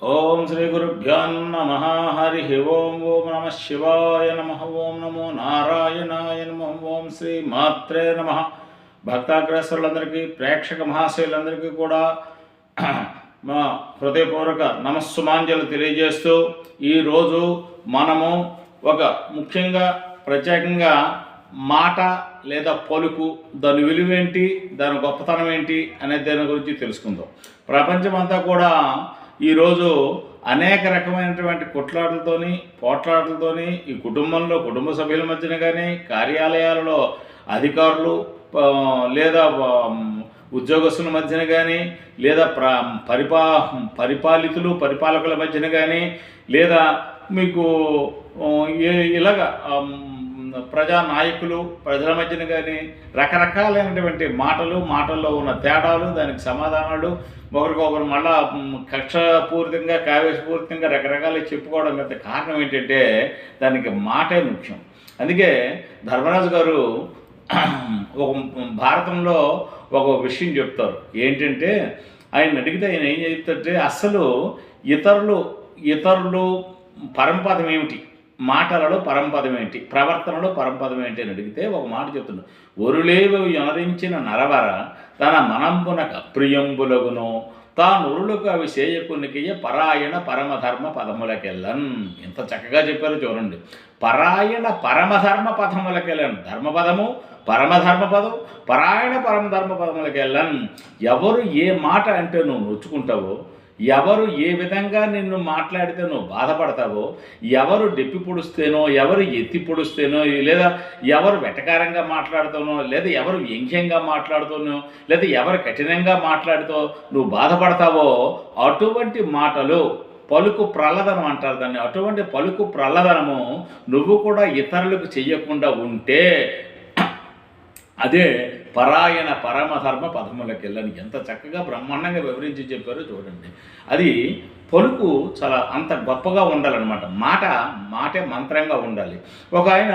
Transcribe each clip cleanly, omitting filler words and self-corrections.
ఓం శ్రీ గురుభ్యో నమ. హరి ఓం. ఓం నమ శివాయ నమ. ఓం నమో నారాయణాయ నమ. ఓం శ్రీ మాత్రే నమ. భక్తాగ్రస్తులందరికీ, ప్రేక్షక మహాశయులందరికీ కూడా మా హృదయపూర్వక నమస్సుమాంజలు తెలియజేస్తూ ఈరోజు మనము ఒక ముఖ్యంగా ప్రత్యేకంగా మాట లేదా పలుకు, దాని విలువేంటి, దాని గొప్పతనం ఏంటి అనే దాని గురించి తెలుసుకుందాం. ప్రపంచమంతా కూడా ఈరోజు అనేక రకమైనటువంటి కొట్లాటలతోని, పోట్లాటలతోని, ఈ కుటుంబ సభ్యుల మధ్యన కానీ, కార్యాలయాలలో అధికారులు లేదా ఉద్యోగస్తుల మధ్యన కానీ, లేదా పరిపాలకుల మధ్యన కానీ, లేదా మీకు ఇలాగా ప్రజానాయకులు ప్రజల మధ్యన కానీ రకరకాలైనటువంటి మాటల్లో ఉన్న తేడాలు, దానికి సమాధానాలు, ఒకరికొకరు మళ్ళా కక్షపూరితంగా, కావేశపూరితంగా రకరకాలు చెప్పుకోవడం పెద్ద కారణం ఏంటంటే దానికి మాటే ముఖ్యం. అందుకే ధర్మరాజు గారు ఒక భారతంలో ఒక విషయం చెప్తారు. ఏంటంటే ఆయన అడిగితే ఆయన ఏం చెప్తారంటే, అసలు ఇతరులు పరమపదం ఏమిటి, మాటలలో పరమపదం ఏంటి, ప్రవర్తనలో పరమపదం ఏంటి అని అడిగితే ఒక మాట చెప్తున్నాడు. ఒరులేవు యొనరించిన నరవర తన మనంబునక ప్రియంబులగును తానురులకు అవి చేయకునికియ పరాయణ పరమధర్మ పదములకెళ్ళన్. ఎంత చక్కగా చెప్పారో చూడండి. పరాయణ పరమధర్మ పదములకెళ్ళన్, ధర్మపదము పరమధర్మ పదం, పరాయణ పరమధర్మ పదములకెళ్ళన్. ఎవరు ఏ మాట అంటే నువ్వు నొచ్చుకుంటావో, ఎవరు ఏ విధంగా నిన్ను మాట్లాడితే నువ్వు బాధపడతావో, ఎవరు డెప్పి పొడుస్తేనో, ఎవరు ఎత్తి పొడుస్తేనో, లేదా ఎవరు వెటకారంగా మాట్లాడుతానో, లేదా ఎవరు వ్యంగ్యంగా మాట్లాడుతానో, లేదా ఎవరు కఠినంగా మాట్లాడుతో నువ్వు బాధపడతావో, అటువంటి మాటలు పలుకు ప్రల్లదనం అంటారు దాన్ని. అటువంటి పలుకు ప్రల్లదనము నువ్వు కూడా ఇతరులకు చెయ్యకుండా ఉంటే అదే పరాయణ పరమధర్మ పదములకెళ్ళని. ఎంత చక్కగా బ్రహ్మాండంగా వివరించి చెప్పారో చూడండి. అది పలుకు చాలా అంత గొప్పగా ఉండాలన్నమాట. మాటే మంత్రంగా ఉండాలి. ఒక ఆయన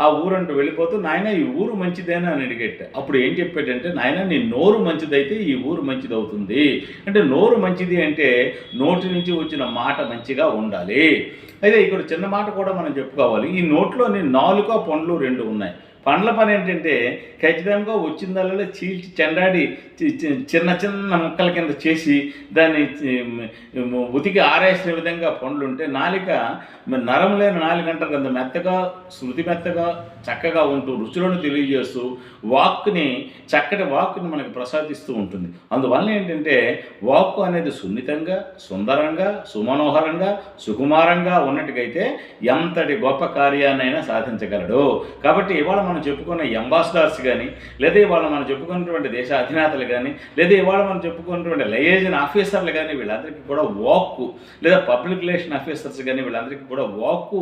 ఆ ఊరంటూ వెళ్ళిపోతూ, నాయన ఈ ఊరు మంచిదేనా అని అడిగేట. అప్పుడు ఏం చెప్పాడంటే, నాయన నీ నోరు మంచిదైతే ఈ ఊరు మంచిది అవుతుంది. అంటే నోరు మంచిది అంటే నోటి నుంచి వచ్చిన మాట మంచిగా ఉండాలి. అయితే ఇక్కడ చిన్న మాట కూడా మనం చెప్పుకోవాలి. ఈ నోట్లోని నాలుక పండ్లు రెండు ఉన్నాయి. పండ్ల పని ఏంటంటే ఖచ్చితంగా వచ్చిందల్లా చీల్చి చెండాడి చిన్న చిన్న ముక్కల కింద చేసి దాన్ని ఉతికి ఆరేసిన విధంగా పండ్లు ఉంటే, నాలిక నరం లేని నాలుక అంటారు కదా, మెత్తగా శృతి మెత్తగా చక్కగా ఉంటూ రుచులను తెలియజేస్తూ చక్కటి వాక్కుని మనకి ప్రసాదిస్తూ ఉంటుంది. అందువల్ల ఏంటంటే వాక్కు అనేది సున్నితంగా, సుందరంగా, సుమనోహరంగా, సుకుమారంగా ఉన్నట్టుగైతే ఎంతటి గొప్ప కార్యాన్నైనా సాధించగలడు. కాబట్టి ఇవాళ మనం చెప్పుకున్న అంబాసిడర్స్ కానీ, లేదా ఇవాళ మనం చెప్పుకున్నటువంటి దేశ అధినేతలు కానీ, లేదా ఇవాళ మనం చెప్పుకున్నటువంటి లైజన్ ఆఫీసర్లు కానీ, వీళ్ళందరికీ కూడా వాక్కు, లేదా పబ్లిక్ రిలేషన్ ఆఫీసర్స్ కానీ, వీళ్ళందరికీ కూడా వాక్కు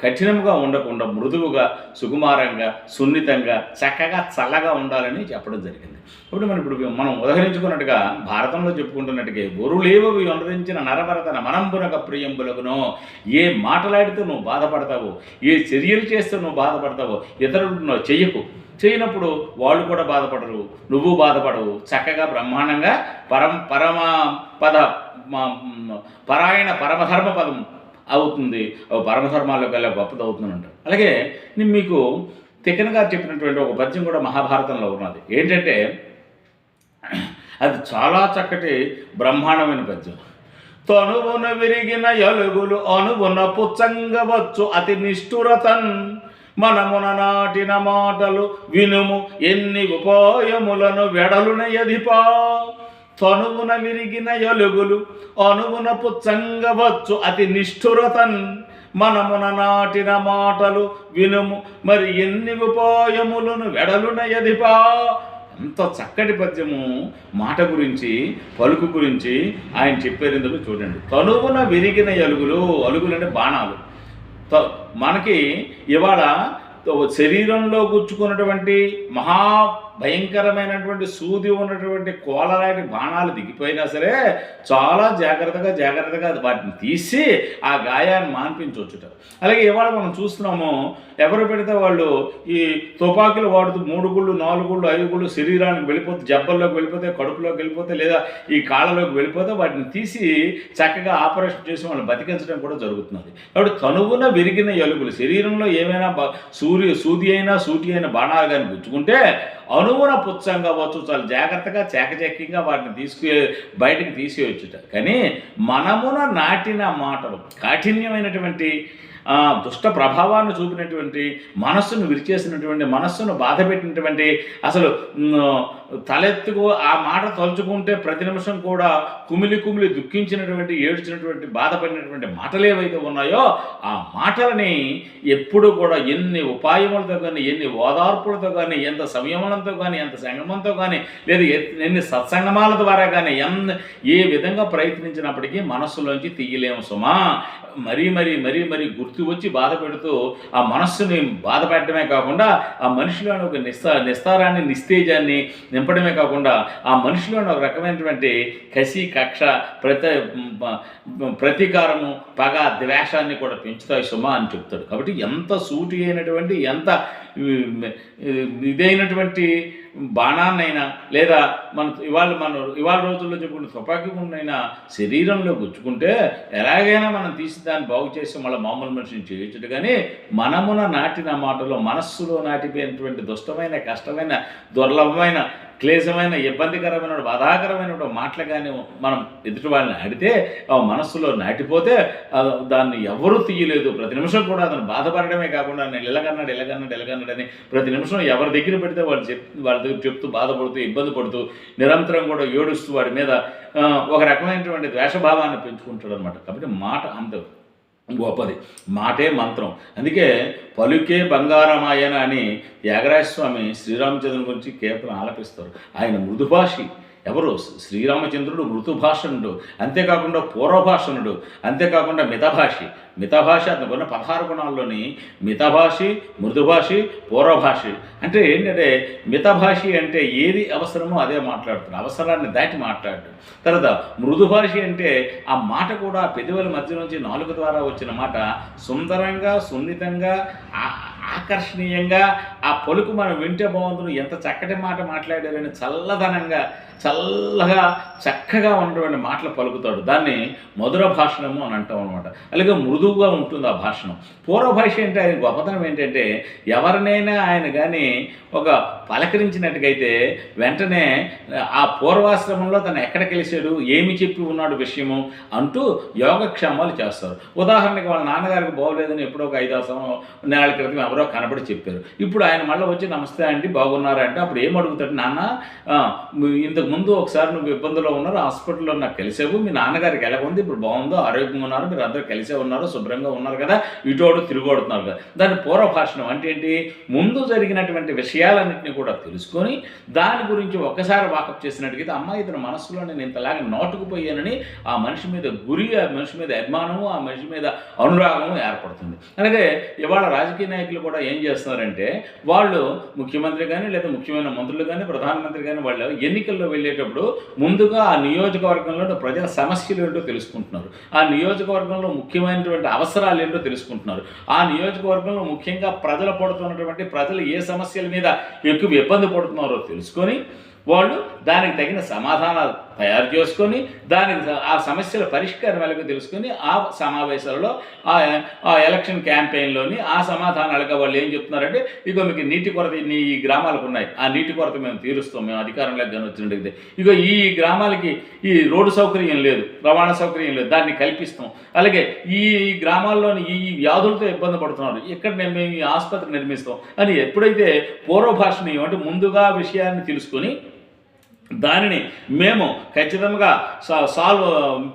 కఠినంగా ఉండకుండా మృదువుగా, సుకుమారంగా, సున్నితంగా, చక్కగా, చల్లగా ఉండాలని చెప్పడం జరిగింది. ఇప్పుడు మనం ఉదహరించుకున్నట్టుగా భారతంలో చెప్పుకుంటున్నట్టుగా, గొరులేవవి అనురించిన నరవరతన మనంబునక ప్రియంబులకునో, ఏ మాటలాడితే నువ్వు బాధపడతావో, ఏ చర్యలు చేస్తే నువ్వు బాధపడతావో, ఇతరులు చేయనప్పుడు వాళ్ళు కూడా బాధపడరు, నువ్వు బాధపడవు. చక్కగా బ్రహ్మాండంగా పరాయణ పరమధర్మ పదం అవుతుంది. పరమధర్మాల్లోకి వెళ్ళే గొప్పది అవుతుందంటారు. అలాగే నేను మీకు తిక్కన గారు చెప్పినటువంటి ఒక పద్యం కూడా మహాభారతంలో ఉన్నది. ఏంటంటే అది చాలా చక్కటి బ్రహ్మాండమైన పద్యం. తనువున విరిగిన ఎలుగులు అనువున పుచ్చంగవచ్చు అతి నిష్ఠురతన్, మనమున నాటిన మాటలు వినుము ఎన్ని ఉపాయములను వెడలునయధిపా. తనువున విరిగిన ఎలుగులు అనువున పుచ్చంగవచ్చు అతి నిష్ఠురతన్, మనమున నాటిన మాటలు వినుము మరి ఎన్ని ఉపాయములను వెడలునయధిపా. ఎంత చక్కటి పద్యము మాట గురించి, పలుకు గురించి ఆయన చెప్పేందుకు చూడండి. తనువున విరిగిన అలుగులు అంటే బాణాలు. మనకి ఇవాళ శరీరంలో గుచ్చుకున్నటువంటి భయంకరమైనటువంటి సూది ఉన్నటువంటి కోలలాంటి బాణాలు దిగిపోయినా సరే చాలా జాగ్రత్తగా వాటిని తీసి ఆ గాయాన్ని మాన్పించవచ్చుట. అలాగే ఇవాళ మనం చూస్తున్నాము, ఎవరు పెడితే వాళ్ళు ఈ తుపాకీలు వాడుతూ 3 గుళ్ళు 4 గుళ్ళు 5 గుళ్ళు శరీరానికి వెళ్ళిపోతే, జబ్బల్లోకి వెళ్ళిపోతే, కడుపులోకి వెళ్ళిపోతే, లేదా ఈ కాళ్ళలోకి వెళ్ళిపోతే వాటిని తీసి చక్కగా ఆపరేషన్ చేసి వాళ్ళని బతికించడం కూడా జరుగుతున్నది. కాబట్టి తనువున విరిగిన ఎలుకలు, శరీరంలో ఏమైనా సూది అయినా సూటి అయిన బాణాలు కానీ గుచ్చుకుంటే అణువున పుచ్చంగా వచ్చు, చాలా జాగ్రత్తగా చాకచక్యంగా వాటిని బయటికి తీసేయచ్చుట. కానీ మనమున నాటిన మాటలు కాఠిన్యమైనటువంటి దుష్ట ప్రభావాన్ని చూపినటువంటి, మనస్సును విరిచేసినటువంటి, మనస్సును బాధపెట్టినటువంటి, అసలు తలెత్తుకు ఆ మాట తలుచుకుంటే ప్రతి నిమిషం కూడా కుమిలి దుఃఖించినటువంటి, ఏడ్చినటువంటి, బాధపడినటువంటి మాటలు ఏవైతే ఉన్నాయో ఆ మాటలని ఎప్పుడు కూడా ఎన్ని ఉపాయములతో కానీ, ఎన్ని ఓదార్పులతో కానీ, ఎంత సంయమనంతో కానీ, ఎంత సంగమంతో కానీ, లేదా ఎన్ని సత్సంగమాల ద్వారా కానీ ఏ విధంగా ప్రయత్నించినప్పటికీ మనస్సులోంచి తీయలేము సుమా. మరీ గుర్తు వచ్చి బాధ పెడుతూ ఆ మనస్సుని బాధ పెట్టడమే కాకుండా ఆ మనిషిలోని ఒక నిస్తారాన్ని, నిస్తేజాన్ని నింపడమే కాకుండా ఆ మనిషిలోని ఒక రకమైనటువంటి కసి, కక్ష, ప్రతీకారము, పగ, ద్వేషాన్ని కూడా పెంచుతాయి సుమా అని చెప్తాడు. కాబట్టి ఎంత సూటి అయినటువంటి, ఎంత ఇదైనటువంటి బాణాన్నైనా, లేదా ఇవాళ రోజుల్లో చెప్పుకుంటే తుపాకీ గుండైనా శరీరంలో గుచ్చుకుంటే ఎలాగైనా మనం తీసి దాన్ని బాగు చేసి మళ్ళీ మామూలు మనిషిని చేయొచ్చు. కానీ మనమున నాటిన మాటలో, మనస్సులో నాటిపోయినటువంటి దుష్టమైన, కష్టమైన, దుర్లభమైన, క్లేశమైన, ఇబ్బందికరమైన, బాధాకరమైన మాటలు కానీ మనం ఎదుటి వాళ్ళని ఆడితే ఆ మనస్సులో నాటిపోతే దాన్ని ఎవరూ తీయలేదు. ప్రతి నిమిషం కూడా అతను బాధపడడమే కాకుండా నేను ఇలాగన్నాడు అని ప్రతి నిమిషం ఎవరి దగ్గర పెడితే వాళ్ళ దగ్గర చెప్తూ, బాధపడుతూ, ఇబ్బంది పడుతూ, నిరంతరం కూడా ఏడుస్తూ వాడి మీద ఒక రకమైనటువంటి ద్వేషభావాన్ని పెంచుకుంటాడు అనమాట. కాబట్టి మాట అంత గొప్పది, మాటే మంత్రం. అందుకే పలుకే బంగారమాయన అని త్యాగరాజస్వామి శ్రీరామచంద్రుని గురించి కీర్తన ఆలపిస్తారు. ఆయన మృదుభాషి. ఎవరు? శ్రీరామచంద్రుడు మృదుభాషణుడు, అంతేకాకుండా పూర్వభాషణుడు, అంతేకాకుండా మితభాషి అతనుకున్న 16 గుణాల్లోని మితభాషి, మృదుభాషి, పూర్వభాషి. అంటే ఏంటంటే మితభాషి అంటే ఏది అవసరమో అదే మాట్లాడుతాడు, అవసరాన్ని దాటి మాట్లాడతాడు. తర్వాత మృదుభాషి అంటే ఆ మాట కూడా పెదవుల మధ్య నుంచి నాలుక ద్వారా వచ్చిన మాట సుందరంగా, సున్నితంగా, ఆకర్షణీయంగా, ఆ పలుకు మనం వింటే బాగుంటుంది, ఎంత చక్కటి మాట మాట్లాడారని చల్లదనంగా, చల్లగా, చక్కగా ఉన్నటువంటి మాటలు పలుకుతాడు. దాన్ని మధుర భాషణము అని అంటాం అనమాట. అలాగే మృదువుగా ఉంటుంది ఆ భాషణం. పూర్వభాష అంటే ఆయన గొప్పతనం ఏంటంటే ఎవరినైనా ఆయన కానీ ఒక పలకరించినట్టుగైతే వెంటనే ఆ పూర్వాశ్రమంలో తను ఎక్కడ కలిసాడు, ఏమి చెప్పి ఉన్నాడు విషయము అంటూ యోగక్షేమాలు చేస్తారు. ఉదాహరణకి వాళ్ళ నాన్నగారికి బాగోలేదని ఎప్పుడో ఒక 5-6 నెలల క్రితం ఎవరో కనబడి చెప్పారు. ఇప్పుడు ఆయన మళ్ళీ వచ్చి నమస్తే అండి బాగున్నారా అంటే అప్పుడు ఏం అడుగుతాడు, నాన్న ఇంతకుముందు ఒకసారి నువ్వు ఇబ్బందులో ఉన్నారు, హాస్పిటల్లో నాకు కలిసావు, మీ నాన్నగారికి ఎలా ఉంది, ఇప్పుడు బాగుందో, ఆరోగ్యంగా ఉన్నారు, మీరు అందరూ కలిసే ఉన్నారు, శుభ్రంగా ఉన్నారు కదా, ఇటోడు తిరిగొడుతున్నారు కదా. దాని పూర్వభాషణం అంటే ఏంటి, ముందు జరిగినటువంటి విషయాలన్నింటినీ కూడా తెలుసుకొని దాని గురించి ఒక్కసారి వాకప్ చేసినట్టుగా అమ్మాయి ఇతని మనసులో నేను ఇంతలాగా నాటుకుపోయానని ఆ మనిషి మీద గురి, ఆ మనిషి మీద అభిమానము, ఆ మనిషి మీద అనురాగము ఏర్పడుతుంది. అలాగే ఇవాళ రాజకీయ నాయకులు కూడా ఏం చేస్తున్నారంటే వాళ్ళు ముఖ్యమంత్రి కానీ లేదా ముఖ్యమైన మంత్రులు కానీ ప్రధానమంత్రి కానీ వాళ్ళు ఎన్నికల్లో వెళ్ళేటప్పుడు ముందుగా ఆ నియోజకవర్గంలో ప్రజల సమస్యలు ఏంటో తెలుసుకుంటున్నారు, ఆ నియోజకవర్గంలో ముఖ్యమైనటువంటి అవసరాలు ఏంటో తెలుసుకుంటున్నారు, ఆ నియోజకవర్గంలో ముఖ్యంగా ప్రజలు పడుతున్నటువంటి ప్రజలు ఏ సమస్యల మీద ఎక్కువ ఇబ్బంది పడుతున్నారో తెలుసుకొని వాళ్ళు దానికి తగిన సమాధానాలు తయారు చేసుకొని దానికి ఆ సమస్యల పరిష్కారం ఎలాగో తెలుసుకొని ఆ సమావేశాలలో ఆ ఎలక్షన్ క్యాంపెయిన్లోని ఆ సమాధానాలుగా వాళ్ళు ఏం చెప్తున్నారంటే, ఇగో మీకు నీటి కొరత ఈ గ్రామాలకు ఉన్నాయి, ఆ నీటి కొరత మేము తీరుస్తాం, మేము అధికారంలోకి కానీ వచ్చినట్టయితే, ఇగో ఈ గ్రామాలకి ఈ రోడ్డు సౌకర్యం లేదు, రవాణా సౌకర్యం లేదు, దాన్ని కల్పిస్తాం, అలాగే ఈ గ్రామాల్లోని ఈ వ్యాధులతో ఇబ్బంది పడుతున్నారు, ఇక్కడ మేము ఈ ఆసుపత్రి నిర్మిస్తాం అని ఎప్పుడైతే పూర్వభాషని అంటే ముందుగా విషయాన్ని తెలుసుకొని దానిని మేము ఖచ్చితంగా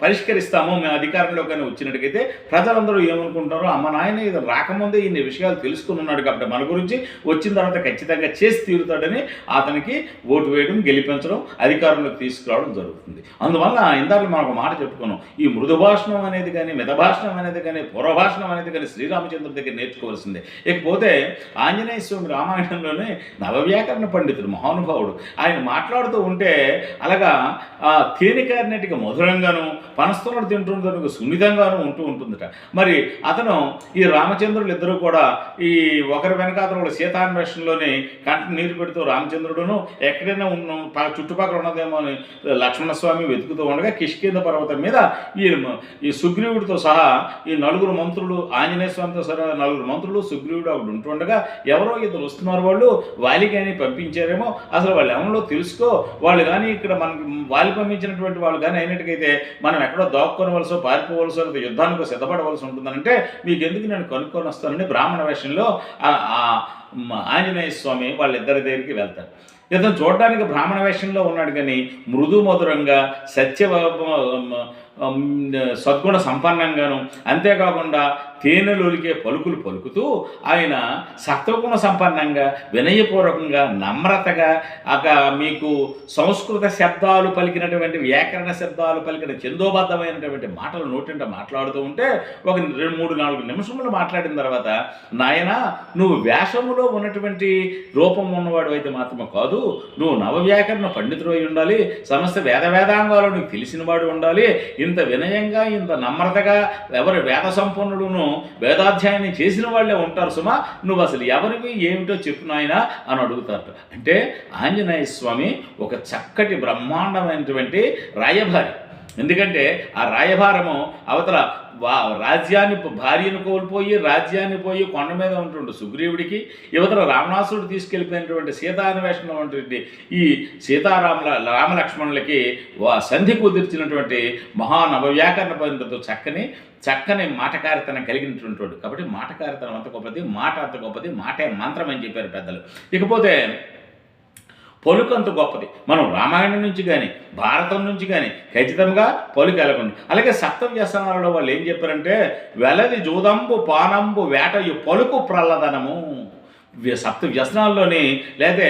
పరిష్కరిస్తాము. మేము అధికారంలోకి వచ్చినట్టుగైతే ప్రజలందరూ ఏమనుకుంటారో, అమ్మ నాయన ఇది రాకముందే ఇన్ని విషయాలు తెలుసుకుని ఉన్నాడు కాబట్టి మన గురించి వచ్చిన తర్వాత ఖచ్చితంగా చేసి తీరుతాడని అతనికి ఓటు వేయడం, గెలిపించడం, అధికారంలోకి తీసుకురావడం జరుగుతుంది. అందువల్ల ఇందాక మనం ఒక మాట చెప్పుకున్నాం, ఈ మృదు భాషణం అనేది కానీ, మితభాషణం అనేది కానీ, పూర్వభాషణం అనేది కానీ శ్రీరామచంద్రుడి దగ్గర నేర్చుకోవాల్సిందే. ఇకపోతే ఆంజనేయ స్వామి రామాయణంలోనే నవవ్యాకరణ పండితుడు మహానుభావుడు, ఆయన మాట్లాడుతూ ఉంటే అలాగా తేనెకారినట్టుగా మధురంగాను, పనస్తోనడు తింటుందనుకు సున్నితంగాను ఉంటుందట. మరి అతను ఈ రామచంద్రులు ఇద్దరు కూడా ఈ ఒకరి వెనకాతల సీతాన్వేషణలోనే కంట నీరు పెడుతూ రామచంద్రుడును ఎక్కడైనా చుట్టుపక్కల ఉన్నదేమో అని లక్ష్మణస్వామి వెతుకుతూ ఉండగా కిష్కింద పర్వతం మీద ఈ సుగ్రీవుడితో సహా ఈ నలుగురు మంత్రులు, ఆంజనేయ స్వామితో సహా నలుగురు మంత్రులు, సుగ్రీవుడు అక్కడ ఉంటుండగా ఎవరో ఇద్దరు వస్తున్నారు, వాళ్ళు వాలికి అని పంపించారేమో, అసలు వాళ్ళు ఎవరిలో తెలుసుకో, వాళ్ళు కానీ ఇక్కడ మనకి వాలి పంపించినటువంటి వాళ్ళు కానీ అయినట్టుకైతే మనం ఎక్కడో దాక్కొనవలసో, పారిపోవలసో, లేదా యుద్ధానికి సిద్ధపడవలసి ఉంటుందంటే మీకు ఎందుకు నేను కనుక్కొని వస్తానని బ్రాహ్మణ వేషంలో ఆంజనేయ స్వామి వాళ్ళిద్దరి దగ్గరికి వెళ్తారు. ఇతను చూడడానికి బ్రాహ్మణ వేషంలో ఉన్నాడు కానీ మృదు మధురంగా సద్గుణ సంపన్నంగాను, అంతేకాకుండా తేనెలొలికే పలుకులు పలుకుతూ ఆయన సత్వగుణ సంపన్నంగా, వినయపూర్వకంగా, నమ్రతగా, మీకు సంస్కృత శబ్దాలు పలికినటువంటి, వ్యాకరణ శబ్దాలు పలికిన ఛందోబద్ధమైనటువంటి మాటలు నోటింట మాట్లాడుతూ ఉంటే ఒక 2-3-4 నిమిషములు మాట్లాడిన తర్వాత, నాయన నువ్వు వేషములో ఉన్నటువంటి రూపం ఉన్నవాడు అయితే మాత్రమే కాదు, నువ్వు నవవ్యాకరణ పండితుడు అయి ఉండాలి, సమస్త వేదాంగాలు నీకు తెలిసిన వాడు ఉండాలి, ఇంత వినయంగా, ఇంత నమ్రతగా ఎవరి వేద సంపన్నుడును వేదాధ్యాయాన్ని చేసిన వాళ్ళే ఉంటారు సుమా, నువ్వు అసలు ఎవరివి ఏమిటో చెప్పు నాయనా అని అడుగుతారు. అంటే ఆంజనేయ స్వామి ఒక చక్కటి బ్రహ్మాండమైనటువంటి రాయభారి. ఎందుకంటే ఆ రాయభారము అవతల రాజ్యాన్ని, భార్యను కోల్పోయి రాజ్యాన్ని పోయి కొండ మీద ఉంటుండే సుగ్రీవుడికి, యువతల రావణాసురుడు తీసుకెళ్ళిపోయినటువంటి సీతాన్వేషణ వంటి ఈ రామలక్ష్మణులకి సంధి కుదిర్చినటువంటి మహానవవ్యాకరణ పండితుడు చక్కని మాటకారితనం కలిగినటువంటి వాడు. కాబట్టి మాటకారితనం అంత గొప్పది, మాట అంత గొప్పది, మాటే మంత్రం అని చెప్పారు పెద్దలు. ఇకపోతే పలుకు అంత గొప్పది. మనం రామాయణం నుంచి కానీ, భారతం నుంచి కానీ ఖచ్చితంగా పలుకు ఎలాగుంది. అలాగే సప్త వ్యసనాలలో వాళ్ళు ఏం చెప్పారంటే, వెలది జూదంబు పానంబు వేటయు పలుకు ప్రల్లదనము. సప్త వ్యసనాల్లోని లేదా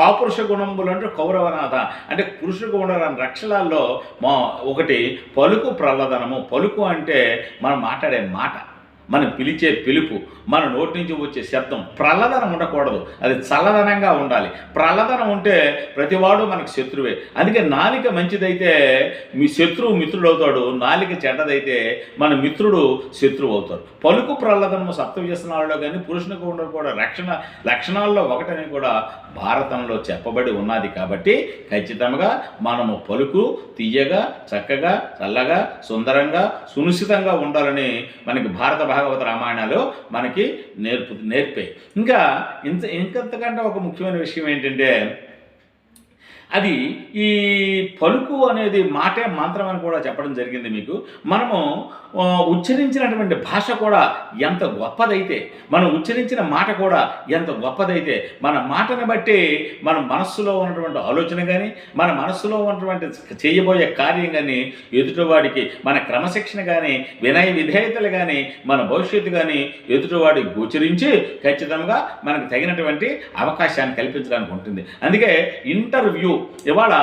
కాపురుష గుణంబులు అంటే కౌరవనాథ అంటే పురుష గుణ రక్షణాల్లో ఒకటి పలుకు ప్రల్లదనము. పలుకు అంటే మనం మాట్లాడే మాట, మనం పిలిచే పిలుపు, మన నోటి నుంచి వచ్చే శబ్దం ప్రల్లదనం ఉండకూడదు, అది చల్లదనంగా ఉండాలి. ప్రల్లదనం ఉంటే ప్రతివాడు మనకు శత్రువే. అందుకే నాలిక మంచిదైతే మీ శత్రువు మిత్రుడు అవుతాడు, నాలిక చెడ్డదైతే మన మిత్రుడు శత్రువు అవుతాడు. పలుకు ప్రల్లదనము సప్త వ్యసనాలలో కానీ పురుషునికి ఉండడం కూడా లక్షణాల్లో ఒకటని కూడా భారతంలో చెప్పబడి ఉన్నది. కాబట్టి ఖచ్చితంగా మనము పలుకు తీయగా, చక్కగా, చల్లగా, సుందరంగా, సునిశ్చితంగా ఉండాలని మనకి భారత భాగవత రామాయణాలు మనకి నేర్పే. ఇంకంతకంటే ఒక ముఖ్యమైన విషయం ఏంటంటే, అది ఈ పలుకు అనేది మాటే మంత్రం అని కూడా చెప్పడం జరిగింది మీకు. మనము ఉచ్చరించినటువంటి భాష కూడా ఎంత గొప్పదైతే, మనం ఉచ్చరించిన మాట కూడా ఎంత గొప్పదైతే, మన మాటను బట్టి మన మనస్సులో ఉన్నటువంటి ఆలోచన కానీ, మన మనస్సులో ఉన్నటువంటి చేయబోయే కార్యం కానీ, ఎదుటివాడికి మన క్రమశిక్షణ కానీ, వినయ విధేయతలు కానీ, మన భవిష్యత్తు కానీ ఎదుటివాడికి గోచరించి ఖచ్చితంగా మనకు తగినటువంటి అవకాశాన్ని కల్పించడానికి ఉంటుంది. అందుకే ఇంటర్వ్యూ ఇవాళ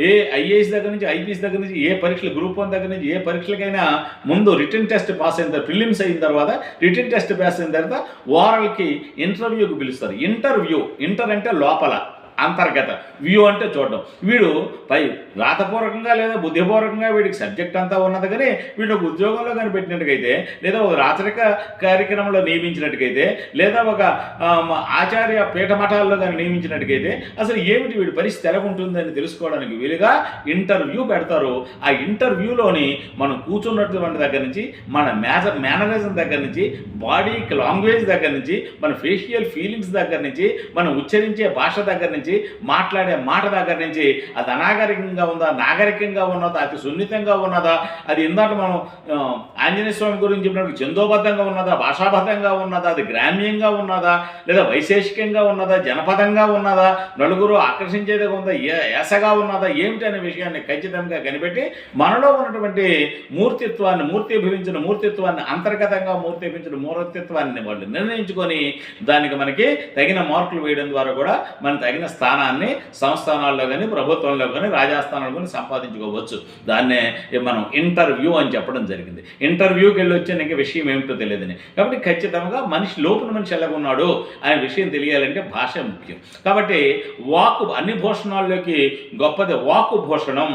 ఏ ఐఏఎస్ దగ్గర నుంచి, ఐపీఎస్ దగ్గర నుంచి, ఏ పరీక్షలు, గ్రూప్ 1 దగ్గర నుంచి ఏ పరీక్షలకైనా ముందు రిటన్ టెస్ట్ పాస్ అయిన తర్వాత, ప్రిలిమ్స్ అయిన తర్వాత రిటన్ టెస్ట్ పాస్ అయిన తర్వాత ఓరల్కి ఇంటర్వ్యూకి పిలుస్తారు. ఇంటర్ అంటే లోపల, అంతర్గత, వ్యూ అంటే చూడడం. వీడు పై రాతపూర్వకంగా లేదా బుద్ధిపూర్వకంగా వీడికి సబ్జెక్ట్ అంతా ఉన్నది కానీ వీడు ఒక ఉద్యోగంలో కానీ పెట్టినట్టుకైతే, లేదా ఒక రాచరిక కార్యక్రమంలో నియమించినట్టుకైతే, లేదా ఒక ఆచార్య పీఠమఠాల్లో కానీ నియమించినట్టుకైతే అసలు ఏమిటి వీడి పరిస్థితి ఎలా ఉంటుందని తెలుసుకోవడానికి వీలుగా ఇంటర్వ్యూ పెడతారు. ఆ ఇంటర్వ్యూలోని మనం కూర్చున్నటువంటి దగ్గర నుంచి, మన మేనరిజం దగ్గర నుంచి, బాడీ లాంగ్వేజ్ దగ్గర నుంచి, మన ఫేషియల్ ఫీలింగ్స్ దగ్గర నుంచి, మనం ఉచ్చరించే భాష దగ్గర నుంచి నుంచి, మాట్లాడే మాట దగ్గర నుంచి అది అనాగరికంగా ఉందా, నాగరికంగా ఉన్నదా, అతి సున్నితంగా ఉన్నదా, అది ఇందాక మనం ఆంజనేయ స్వామి గురించి చెప్పినప్పుడు చందోబద్ధంగా ఉన్నదా, భాషాబద్ధంగా ఉన్నదా, అది గ్రామ్యంగా ఉన్నదా, లేదా వైశేషికంగా ఉన్నదా, జనపదంగా ఉన్నదా, నలుగురు ఆకర్షించేదిగా ఉందా, యాసగా ఉన్నదా, ఏమిటి అనే విషయాన్ని ఖచ్చితంగా కనిపెట్టి మనలో ఉన్నటువంటి మూర్తిత్వాన్ని అంతర్గతంగా మూర్తిభించిన మూర్తిత్వాన్ని వాళ్ళు నిర్ణయించుకొని దానికి మనకి తగిన మార్కులు వేయడం ద్వారా కూడా మనం తగిన స్థానాన్ని సంస్థానాల్లో కానీ, ప్రభుత్వంలో కానీ, రాజాస్థానాల్లో కానీ సంపాదించుకోవచ్చు. దాన్నే మనం ఇంటర్వ్యూ అని చెప్పడం జరిగింది. ఇంటర్వ్యూకి వెళ్ళి వచ్చే ఇంకా విషయం ఏమిటో తెలియదని. కాబట్టి ఖచ్చితంగా మనిషి లోపల మనిషి ఎలాగున్నాడు అనే విషయం తెలియాలంటే భాష ముఖ్యం. కాబట్టి అన్ని భూషణాల్లోకి గొప్పది వాక్భూషణం.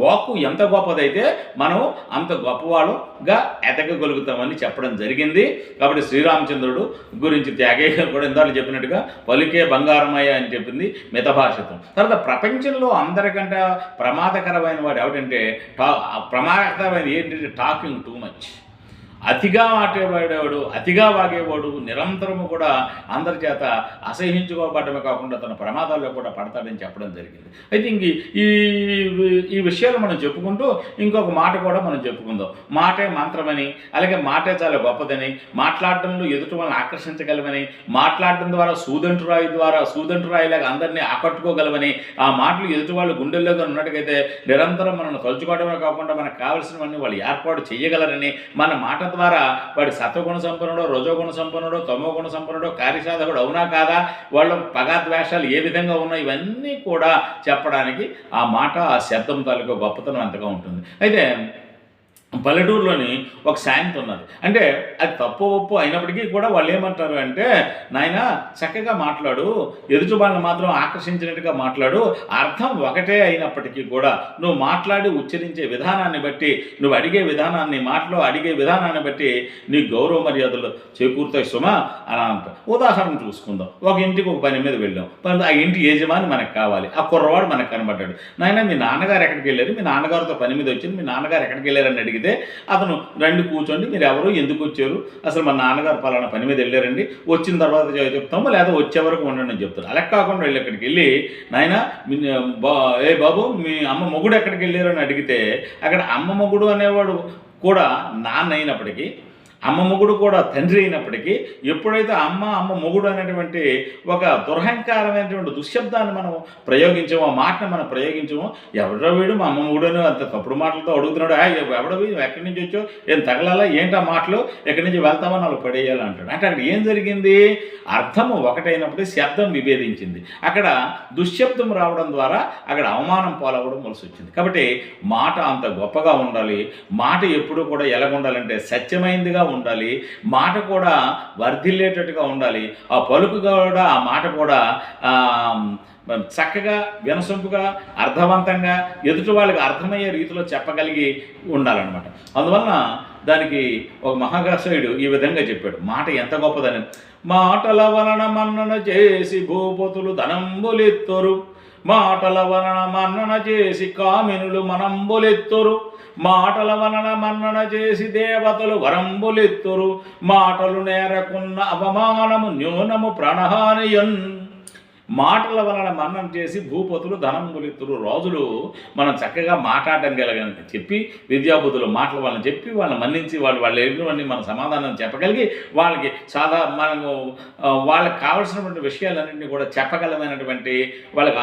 వాక్కు ఎంత గొప్పదైతే మనం అంత గొప్పవాళ్ళుగా ఎదగగలుగుతామని చెప్పడం జరిగింది. కాబట్టి శ్రీరామచంద్రుడు గురించి త్యాగయ్య కూడా ఇందాక చెప్పినట్టుగా పలికే బంగారమయ్య అని చెప్పింది మితభాషితం. తర్వాత ప్రపంచంలో అందరికంటే ప్రమాదకరమైన వాడు ఏమిటంటే ప్రమాదకరమైన ఏంటంటే టాకింగ్ టూ మచ్. అతిగా మాట్లాడేవాడు, అతిగా వాగేవాడు నిరంతరము కూడా అందరి చేత అసహించుకోబడమే కాకుండా తన ప్రమాదాల్లో కూడా పడతాడని చెప్పడం జరిగింది. అయితే ఇంక ఈ విషయాలు మనం చెప్పుకుంటూ ఇంకొక మాట కూడా మనం చెప్పుకుందాం. మాటే మంత్రమని, అలాగే మాటే చాలా గొప్పదని, మాట్లాడడంలో ఎదుటి వాళ్ళని ఆకర్షించగలవని, మాట్లాడడం ద్వారా సూదంటురాయిలాగా అందరినీ ఆకట్టుకోగలవని, ఆ మాటలు ఎదుటి వాళ్ళు గుండెల్లోగా ఉన్నట్టుగైతే నిరంతరం మనం తలుచుకోవడమే కాకుండా మనకు కావలసినవన్నీ వాళ్ళు ఏర్పాటు చేయగలరని, మన మాట ద్వారా వాడి సత్వగుణ సంపన్నుడో, రజోగుణ సంపన్నుడో, తమోగుణ సంపన్నుడో, కార్యసాధకుడు అవునా కాదా, వాళ్ళ పగాద్వేషాలు ఏ విధంగా ఉన్నాయి, ఇవన్నీ కూడా చెప్పడానికి ఆ మాట, ఆ శబ్దం తాలూకు గొప్పతనం అంతగా ఉంటుంది. అయితే పల్లెటూరులోని ఒక సామెత ఉన్నది. అంటే అది తప్పు ఒప్పు అయినప్పటికీ కూడా వాళ్ళు ఏమంటారు అంటే, నాయన చక్కగా మాట్లాడు, ఎదుటి వాళ్ళని మాత్రం ఆకర్షించినట్టుగా మాట్లాడు, అర్థం ఒకటే అయినప్పటికీ కూడా నువ్వు మాట్లాడి ఉచ్చరించే విధానాన్ని బట్టి, నువ్వు అడిగే విధానాన్ని, మాటలో అడిగే విధానాన్ని బట్టి నీ గౌరవ మర్యాదలు చేకూరుతాయి సుమా అని అంటారు. ఉదాహరణ చూసుకుందాం. ఒక ఇంటికి ఒక పని మీద వెళ్ళాం. ఆ ఇంటి యజమాని మనకు కావాలి. ఆ కుర్రవాడు మనకు కనబడ్డాడు. నాయన మీ నాన్నగారు ఎక్కడికి వెళ్ళారు, మీ నాన్నగారితో పని మీద వచ్చింది, మీ నాన్నగారు ఎక్కడికి వెళ్ళారని అడిగి అతను రండి కూర్చోండి, మీరు ఎవరు, ఎందుకు వచ్చారు, అసలు మా నాన్నగారు పలానా పని మీద వెళ్ళారండి, వచ్చిన తర్వాత చెప్తాము, లేదా వచ్చే వరకు ఉండండి అని చెప్తారు. అలా కాకుండా వెళ్ళి అక్కడికి వెళ్ళి, నాయన ఏ బాబు మీ అమ్మ మొగుడు ఎక్కడికి వెళ్ళారు అని అడిగితే, అక్కడ అమ్మ మొగుడు అనేవాడు కూడా నాన్న అయినప్పటికీ, అమ్మ మొగుడు కూడా తండ్రి అయినప్పటికీ, ఎప్పుడైతే అమ్మ మొగుడు అనేటువంటి ఒక దురహంకారమైనటువంటి దుశ్శబ్దాన్ని మనం ప్రయోగించామో, ఆ మాటను మనం ప్రయోగించామో, ఎవడో వీడు మా అమ్మ మొగుడు అని అంత తప్పుడు మాటలతో అడుగుతున్నాడు, ఎవడో వీడు ఎక్కడి నుంచి వచ్చో, ఏం తగలాలా ఏంటా మాటలు, ఎక్కడి నుంచి వెళ్తామని వాళ్ళు పడేయాలి అంటాడు. అంటే అక్కడ ఏం జరిగింది, అర్థము ఒకటైనప్పుడు శబ్దం విభేదించింది. అక్కడ దుశ్శబ్దం రావడం ద్వారా అక్కడ అవమానం పాలవడం వలసి వచ్చింది. కాబట్టి మాట అంత గొప్పగా ఉండాలి. మాట ఎప్పుడూ కూడా ఎలాగుండాలంటే సత్యమైందిగా ఉండాలి. మాట కూడా వర్ధిల్లేటట్టుగా ఉండాలి. ఆ పలుకు కూడా, ఆ మాట కూడా చక్కగా, వినసొంపుగా, అర్థవంతంగా, ఎదుటి వాళ్ళకి అర్థమయ్యే రీతిలో చెప్పగలిగి ఉండాలన్నమాట. అందువలన దానికి ఒక మహాకర్షయుడు ఈ విధంగా చెప్పాడు, మాట ఎంత గొప్పదని. మాటల వలన మన్నన చేసి భూపతులు ధనంబులెత్తరు, మాటల వలన మన్నన చేసి కామినులు మనంబులెత్తరు, మాటల వలన మన్నన చేసి దేవతలు వరంబులెత్తురు, మాటలు నేరకున్న అవమానము న్యూనము ప్రాణహానియన్. మాటల వలన మన్నం చేసి భూపతులు ధనంబులెత్తురు. రాజులు మనం చక్కగా మాట్లాడడం గలగని చెప్పి, విద్యాబుద్ధులు మాటల వలన చెప్పి వాళ్ళని మన్నించి వాళ్ళు ఎదురువన్నీ మన సమాధానం చెప్పగలిగి, వాళ్ళకి మనము వాళ్ళకి కావాల్సినటువంటి విషయాలన్నింటినీ కూడా చెప్పగలమైనటువంటి వాళ్ళకి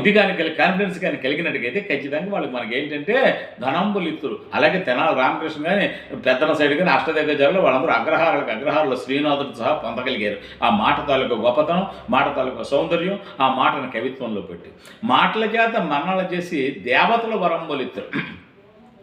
ఇది కానీ కాన్ఫిడెన్స్ కానీ కలిగినట్టుగైతే ఖచ్చితంగా వాళ్ళకి మనకి ఏంటంటే ధనంబులిత్తురు. అలాగే తెనాలి రామకృష్ణ కానీ, పెద్దన సైడ్ కానీ, అష్టదిగ్గజాలు వాళ్ళందరూ అగ్రహారాలు శ్రీనాథుడు సహా పొందగలిగారు. ఆ మాట తాలూకు గొప్పతనం, మాట తాలూకు సౌందర్యం, ఆ మాటను కవిత్వంలో పెట్టి మాటల చేత మన్నలు చేసి దేవతలు వరంబులిత్తురు.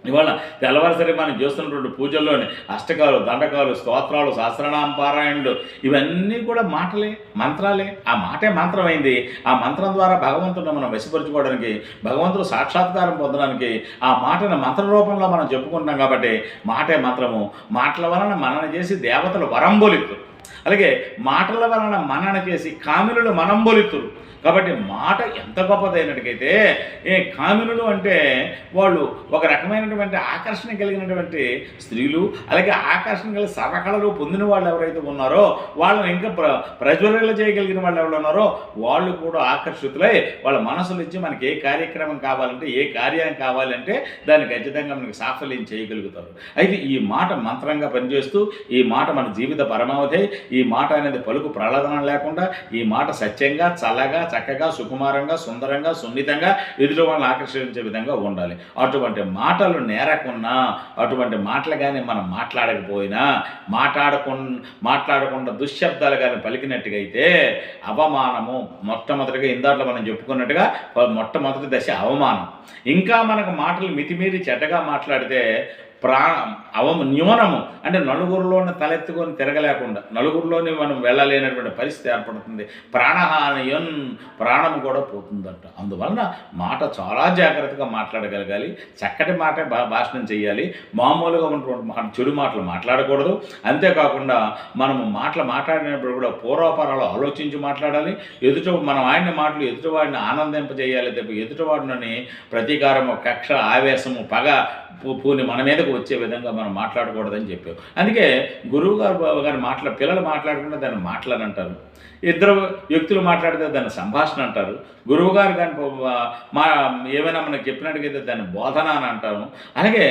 ఇవాళ తెల్లవారుసరి మనం చేస్తున్నటువంటి పూజల్లోని అష్టకాలు, దండకాలు, స్తోత్రాలు, సహస్రనామ పారాయణులు ఇవన్నీ కూడా మాటలే, మంత్రాలే. ఆ మాటే మంత్రమైంది. ఆ మంత్రం ద్వారా భగవంతుడిని మనం వశపరుచుకోవడానికి, భగవంతుడు సాక్షాత్కారం పొందడానికి ఆ మాటను మంత్ర రూపంలో మనం చెప్పుకుంటాం. కాబట్టి మాటే మంత్రము. మాటల వలన మనన చేసి దేవతలు వరంబొలిత్తురు. అలాగే మాటల వలన మనన చేసి కామినులు మనంబొలిత్తురు. కాబట్టి మాట ఎంత గొప్పదైనట్టుకైతే కామినులు అంటే వాళ్ళు ఒక రకమైనటువంటి ఆకర్షణ కలిగినటువంటి స్త్రీలు, అలాగే ఆకర్షణ కలిగి సర్వకళలు పొందిన వాళ్ళు ఎవరైతే ఉన్నారో వాళ్ళని ఇంకా ప్రజ్వరలు చేయగలిగిన వాళ్ళు ఎవరు ఉన్నారో వాళ్ళు కూడా ఆకర్షితులై వాళ్ళ మనసులు ఇచ్చి మనకి ఏ కార్యక్రమం కావాలంటే, ఏ కార్యం కావాలంటే దాన్ని ఖచ్చితంగా మనకి సాఫల్యం చేయగలుగుతారు. అయితే ఈ మాట మంత్రంగా పనిచేస్తూ, ఈ మాట మన జీవిత పరమావధి, ఈ మాట అనేది పలుకు ప్రహ్లాదనం లేకుండా, ఈ మాట సత్యంగా, చల్లగా, చక్కగా, సుకుమారంగా, సుందరంగా, సున్నితంగా ఎదుటి వాళ్ళని ఆకర్షించే విధంగా ఉండాలి. అటువంటి మాటలు నేరకున్నా, అటువంటి మాటలు కానీ మనం మాట్లాడకపోయినా, మాట్లాడకుండా దుశ్శబ్దాలు కానీ పలికినట్టుగా అయితే అవమానము. మొట్టమొదటిగా ఇందాట్లో మనం చెప్పుకున్నట్టుగా మొట్టమొదటి దశ అవమానం. ఇంకా మనకు మాటలు మితిమీరి చెడ్డగా మాట్లాడితే న్యూనము, అంటే నలుగురిలోని తలెత్తుకొని తిరగలేకుండా, నలుగురిలోని మనం వెళ్ళలేనటువంటి పరిస్థితి ఏర్పడుతుంది. ప్రాణము కూడా పోతుందంట. అందువలన మాట చాలా జాగ్రత్తగా మాట్లాడగలగాలి. చక్కటి మాట భాషణం చేయాలి. మామూలుగా ఉన్నటువంటి చెడు మాటలు మాట్లాడకూడదు. అంతేకాకుండా మనము మాట్లాడినప్పుడు కూడా పూర్వపరాలు ఆలోచించి మాట్లాడాలి. మనం ఆడిన మాటలు ఎదుటివాడిని ఆనందింపజేయాలి తప్ప ఎదుటివాడిని ప్రతీకారము, కక్ష, ఆవేశము, పగ పూని మన మీదకు వచ్చే విధంగా మనం మాట్లాడకూడదని చెప్పాం. అందుకే గురువు గారు పిల్లలు మాట్లాడకుండా దాన్ని మాటలని అంటారు. ఇద్దరు వ్యక్తులు మాట్లాడితే దాన్ని సంభాషణ అంటారు. గురువుగారు కానీ ఏమైనా మనకు చెప్పినట్టుగైతే దాన్ని బోధన అని అంటాము. అలాగే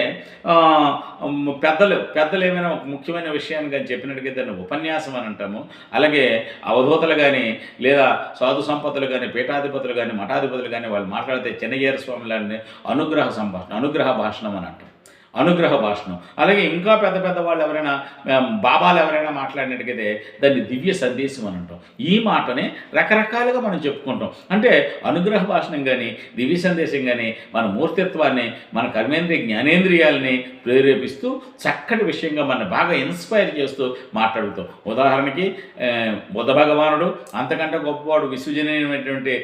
పెద్దలు ఏమైనా ముఖ్యమైన విషయాన్ని కానీ చెప్పినట్టుగైతే దాన్ని ఉపన్యాసం అని అంటాము. అలాగే అవధూతలు కానీ, లేదా సాధు సంపత్తులు కానీ, పీఠాధిపతులు కానీ, మఠాధిపతులు కానీ వాళ్ళు మాట్లాడితే చిన్నజీర స్వామి లాంటి అనుగ్రహ భాషణం అని అంటాం. అనుగ్రహ భాషణం. అలాగే ఇంకా పెద్ద వాళ్ళు ఎవరైనా, బాబాలు ఎవరైనా మాట్లాడినట్టుగైతే దాన్ని దివ్య సందేశం అని అంటాం. ఈ మాటని రకరకాలుగా మనం చెప్పుకుంటాం. అంటే అనుగ్రహ భాషణం కానీ, దివ్య సందేశం కానీ మన మూర్తిత్వాన్ని, మన కర్మేంద్రియ జ్ఞానేంద్రియాలని ప్రేరేపిస్తూ చక్కటి విషయంగా మన బాగా ఇన్స్పైర్ చేస్తూ మాట్లాడుతాం. ఉదాహరణకి బుద్ధ భగవానుడు, అంతకంటే గొప్పవాడు విశ్వజనీయమైనటువంటి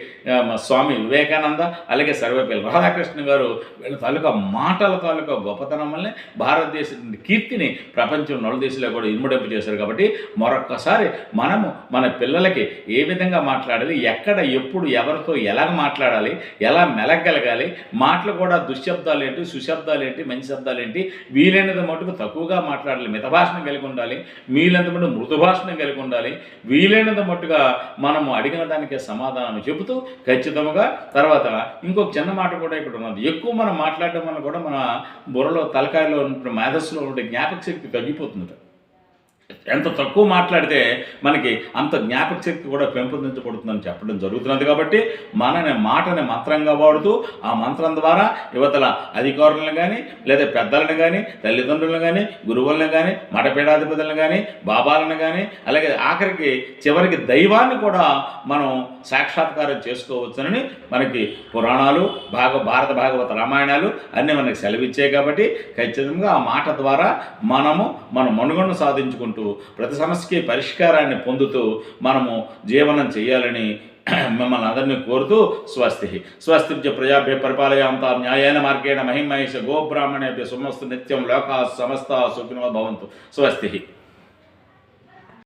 స్వామి వివేకానంద, అలాగే సర్వేపల్లి రాధాకృష్ణ గారు వీళ్ళ తాలూకా మాటల తాలూకా గొప్పతనం వల్లే భారతదేశ కీర్తిని ప్రపంచం నలుదేశంలో కూడా ఇనుమడింపు చేశారు. కాబట్టి మరొక్కసారి మనము మన పిల్లలకి ఏ విధంగా మాట్లాడాలి, ఎక్కడ, ఎప్పుడు, ఎవరితో ఎలా మాట్లాడాలి, ఎలా మెలగలగాలి, మాటలు కూడా దుశ్శబ్దాలు ఏంటి, సుశబ్దాలు ఏంటి, మంచి శబ్దాలు ఏంటి, వీలైనంత మటుకు తక్కువగా మాట్లాడాలి, మితభాషణ కలిగి ఉండాలి, వీలైనంత మటుకు మృదు భాషణ కలిగి ఉండాలి, వీలైనంత మట్టుగా మనము అడిగిన దానికే సమాధానం చెబుతూ ఖచ్చితంగా. తర్వాత ఇంకొక చిన్న మాట కూడా ఇక్కడ ఉన్నది. ఎక్కువ మనం మాట్లాడడం వల్ల కూడా మన బుర్రలో, తలకాయలో ఉన్న మేధస్సులో ఉండే జ్ఞాపక శక్తి తగ్గిపోతుంది. ఎంత తక్కువ మాట్లాడితే మనకి అంత జ్ఞాపక శక్తి కూడా పెంపొందించబడుతుందని చెప్పడం జరుగుతున్నది. కాబట్టి మాటని మంత్రంగా వాడుతూ ఆ మంత్రం ద్వారా యువతల అధికారులను కానీ, లేదా పెద్దలను కానీ, తల్లిదండ్రులను కానీ, గురువులను కానీ, మఠపీఠాధిపతులను కానీ, బాబాలను కానీ, అలాగే చివరికి దైవాన్ని కూడా మనం సాక్షాత్కారం చేసుకోవచ్చునని మనకి పురాణాలు, భారత భాగవత రామాయణాలు అన్నీ మనకి సెలవిచ్చాయి. కాబట్టి ఖచ్చితంగా ఆ మాట ద్వారా మన మనుగడను సాధించుకుంటూ ప్రతి సమస్యకి పరిష్కారాన్ని పొందుతూ మనము జీవనం చేయాలని మిమ్మల్ని అందరినీ కోరుతూ స్వస్తి ప్రజాభ్య పరిపాలయాంతా న్యాయేన మార్గేణ మహిమహేష గోబ్రాహ్మణేభ్య సమస్తు నిత్యం లోకా సమస్త సుఖినో భవంతు. స్వస్తి.